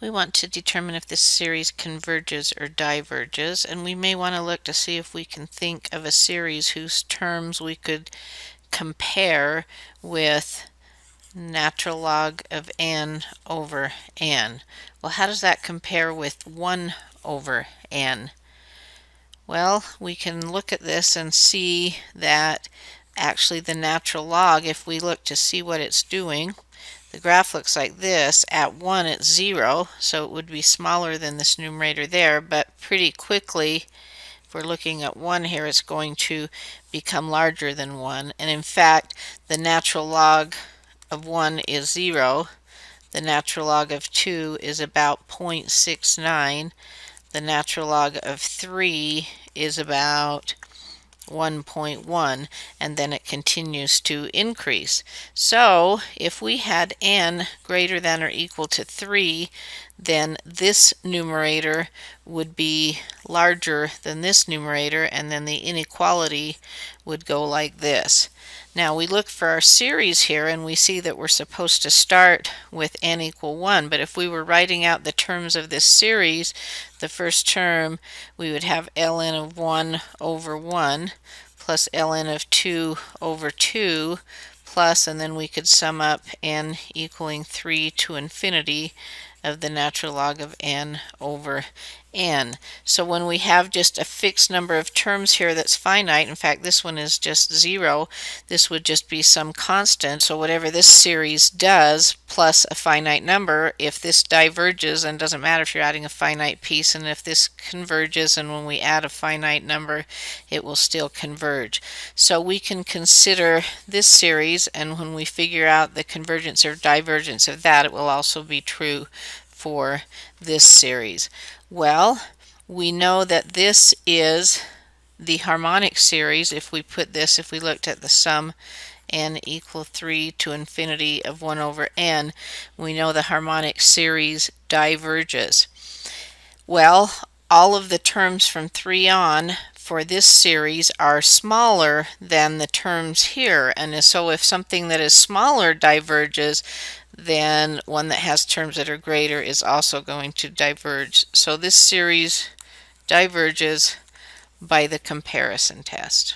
We want to determine if this series converges or diverges, and we may want to look to see if we can think of a series whose terms we could compare with natural log of n over n. Well, how does that compare with 1 over n? Well, we can look at this and see that actually the natural log, if we look to see what it's doing, the graph looks like this. At 1 it's 0, so it would be smaller than this numerator there, but pretty quickly, if we're looking at 1 here, it's going to become larger than 1. And in fact, the natural log of 1 is 0. The natural log of 2 is about 0.69. The natural log of 3 is about 1.1, and then it continues to increase. So if we had n greater than or equal to 3, then this numerator would be larger than this numerator, and then the inequality would go like this. Now we look for our series here and we see that we're supposed to start with n equal 1, but if we were writing out the terms of this series, the first term we would have ln of 1 over 1 plus ln of 2 over 2 plus, and then we could sum up n equaling 3 to infinity of the natural log of n over n. So when we have just a fixed number of terms here that's finite, in fact this one is just 0, this would just be some constant. So whatever this series does plus a finite number, if this diverges, and doesn't matter if you're adding a finite piece, and if this converges and when we add a finite number it will still converge. So we can consider this series, and when we figure out the convergence or divergence of that, it will also be true for this series. Well, we know that this is the harmonic series. If we looked at the sum n equal 3 to infinity of 1 over n, we know the harmonic series diverges. Well, all of the terms from 3 on for this series are smaller than the terms here, and so if something that is smaller diverges, then one that has terms that are greater is also going to diverge. So this series diverges by the comparison test.